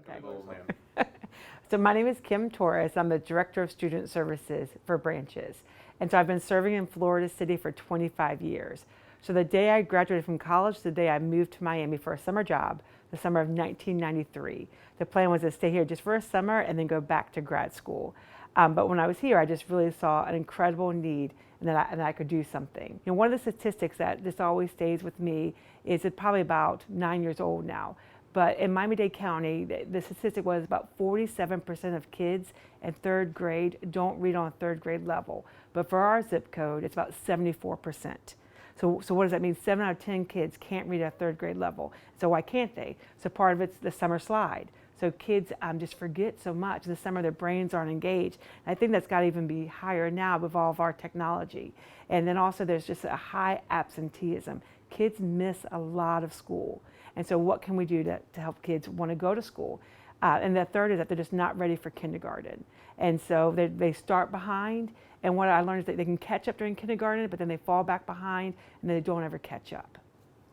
Okay. So my name is Kim Torres. I'm the Director of Student Services for Branches. And so I've been serving in Florida City for 25 years. So the day I graduated from college, the day I moved to Miami for a summer job, the summer of 1993. The plan was to stay here just for a summer and then go back to grad school. But when I was here, I just really saw an incredible need and that I could do something. You know, one of the statistics that just always stays with me is it's probably about 9 years old now. But in Miami-Dade County, the statistic was about 47% of kids in third grade don't read on a third grade level. But for our zip code, it's about 74%. So what does that mean? 7 out of 10 kids can't read at third grade level. So why can't they? So part of it's the summer slide. So kids just forget so much. This summer their brains aren't engaged. And I think that's got to even be higher now with all of our technology. And then also there's just a high absenteeism. Kids miss a lot of school. And so what can we do to help kids want to go to school? And the third is that they're just not ready for kindergarten. And so they start behind. And what I learned is that they can catch up during kindergarten, but then they fall back behind and they don't ever catch up.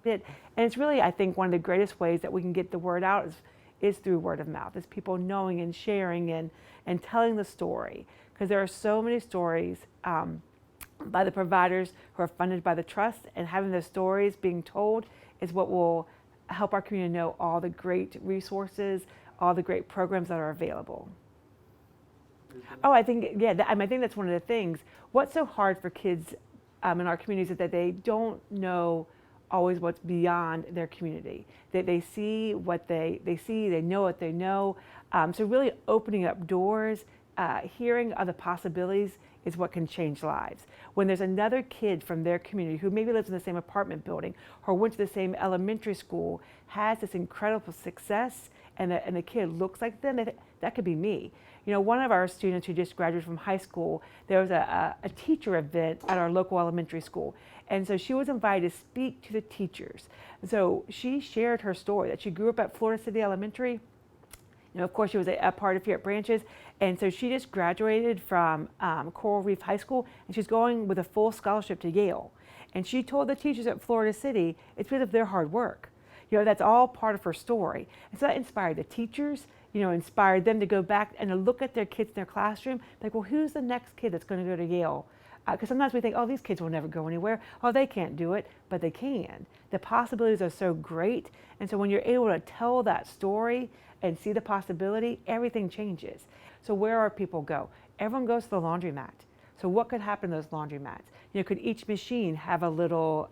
And it's really, I think, one of the greatest ways that we can get the word out is through word of mouth, is people knowing and sharing and telling the story. Because there are so many stories by the providers who are funded by the trust, and having those stories being told is what will help our community know all the great resources, all the great programs that are available. Oh, I think, yeah, I think that's one of the things. What's so hard for kids in our communities is that they don't know always what's beyond their community. That they see what they see, they know what they know. So really opening up doors, hearing other possibilities is what can change lives. When there's another kid from their community who maybe lives in the same apartment building or went to the same elementary school, has this incredible success, and the kid looks like them, that could be me. You know, one of our students who just graduated from high school, there was a teacher event at our local elementary school. And so she was invited to speak to the teachers. So she shared her story that she grew up at Florida City Elementary. You know, of course, she was a part of here at Branches. And so she just graduated from Coral Reef High School, and she's going with a full scholarship to Yale. And she told the teachers at Florida City it's because of their hard work. You know, that's all part of her story. And so that inspired the teachers, you know, inspired them to go back and to look at their kids in their classroom, like, well, who's the next kid that's going to go to Yale? Because sometimes we think, oh, these kids will never go anywhere. Oh, they can't do it, but they can. The possibilities are so great. And so when you're able to tell that story and see the possibility, everything changes. So where are people go? Everyone goes to the laundromat. So what could happen to those laundromats? You know, could each machine have a little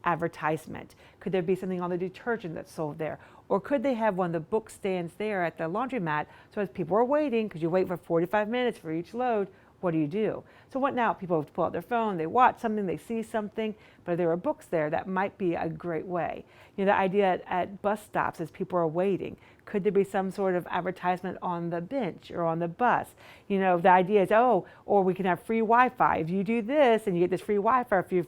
advertisement? Could there be something on the detergent that's sold there? Or could they have one of the book stands there at the laundromat, so as people are waiting, because you wait for 45 minutes for each load, what do? So what now? People pull out their phone, they watch something, they see something, but if there are books there, that might be a great way. You know, the idea at bus stops as people are waiting, could there be some sort of advertisement on the bench or on the bus? You know, the idea is, oh, or we can have free Wi-Fi. If you do this and you get this free Wi-Fi, if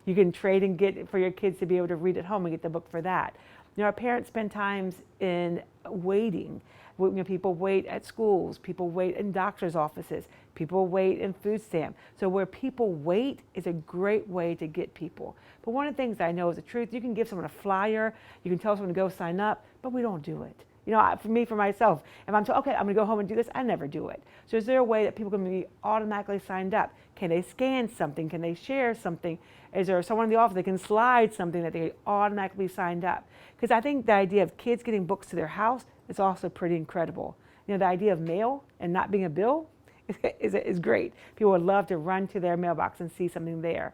you can trade and get for your kids to be able to read at home and get the book for that. You know, our parents spend times in waiting. You know, people wait at schools, people wait in doctor's offices, people wait in food stamp. So where people wait is a great way to get people. But one of the things I know is the truth, you can give someone a flyer, you can tell someone to go sign up, but we don't do it. You know, for myself, if I'm told, okay, I'm gonna go home and do this, I never do it. So is there a way that people can be automatically signed up? Can they scan something? Can they share something? Is there someone in the office that can slide something that they automatically signed up? Because I think the idea of kids getting books to their house is also pretty incredible. You know, the idea of mail and not being a bill is great. People would love to run to their mailbox and see something there.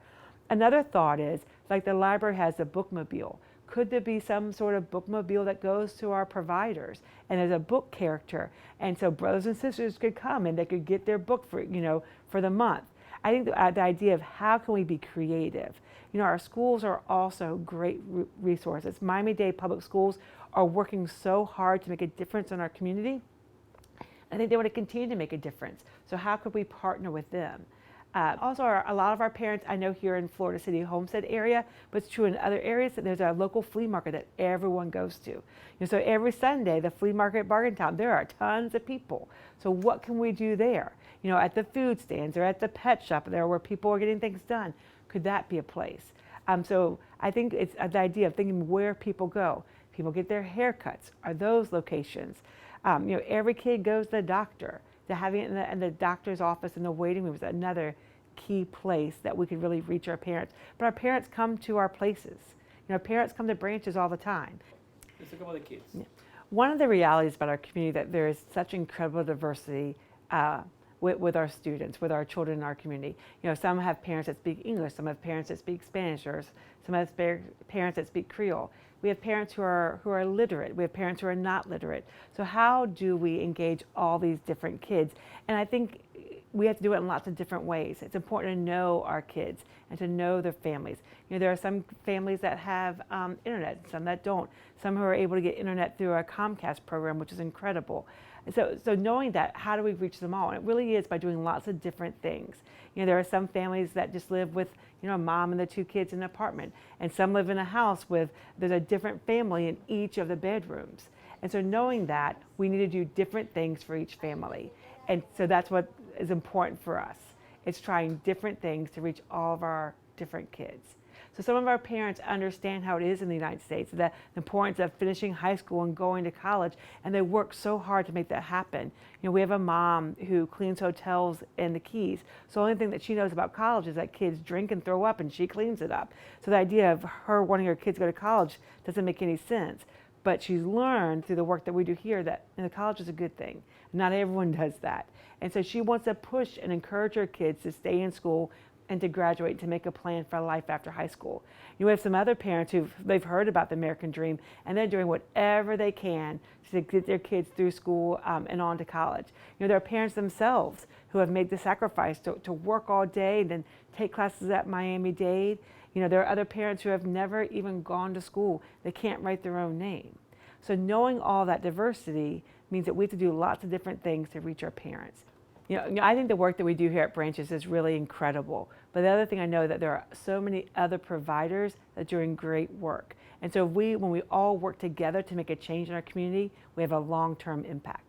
Another thought is, like the library has a bookmobile. Could there be some sort of bookmobile that goes to our providers and there's a book character, and so brothers and sisters could come and they could get their book for, you know, for the month. I think the idea of how can we be creative. You know, our schools are also great resources. Miami-Dade Public Schools are working so hard to make a difference in our community. I think they want to continue to make a difference. So how could we partner with them? Also, a lot of our parents, I know here in Florida City Homestead area, but it's true in other areas, that there's a local flea market that everyone goes to. You know, so every Sunday, the flea market at Bargain Town, there are tons of people. So what can we do there? You know, at the food stands or at the pet shop there where people are getting things done. Could that be a place? So I think it's the idea of thinking where people go. people get their haircuts, are those locations. Every kid goes to the doctor. To having it in the doctor's office in the waiting room is another key place that we could really reach our parents. But our parents come to our places. Parents come to branches all the time. Let's talk about the kids. Yeah. One of the realities about our community that there is such incredible diversity with our students, with our children in our community. Some have parents that speak English, some have parents that speak Spanish, or some have parents that speak Creole. We have parents who are literate. We have parents who are not literate. So how do we engage all these different kids? And I think we have to do it in lots of different ways. It's important to know our kids and to know their families. There are some families that have internet, some that don't. Some who are able to get internet through our Comcast program, which is incredible. So knowing that, how do we reach them all? And it really is by doing lots of different things. There are some families that just live with, a mom and the 2 kids in an apartment, and some live in a house with, there's a different family in each of the bedrooms. And so knowing that, we need to do different things for each family. And so that's what is important for us. It's trying different things to reach all of our different kids. So some of our parents understand how it is in the United States, the importance of finishing high school and going to college, and they work so hard to make that happen. We have a mom who cleans hotels in the Keys. So the only thing that she knows about college is that kids drink and throw up, and she cleans it up. So the idea of her wanting her kids to go to college doesn't make any sense. But she's learned through the work that we do here that college is a good thing. Not everyone does that. And so she wants to push and encourage her kids to stay in school and to graduate, to make a plan for life after high school. We have some other parents they've heard about the American dream, and they're doing whatever they can to get their kids through school and on to college. There are parents themselves who have made the sacrifice to work all day and then take classes at Miami-Dade. There are other parents who have never even gone to school. They can't write their own name. So knowing all that diversity means that we have to do lots of different things to reach our parents. I think the work that we do here at Branches is really incredible. But the other thing I know that there are so many other providers that are doing great work. And so when we all work together to make a change in our community, we have a long-term impact.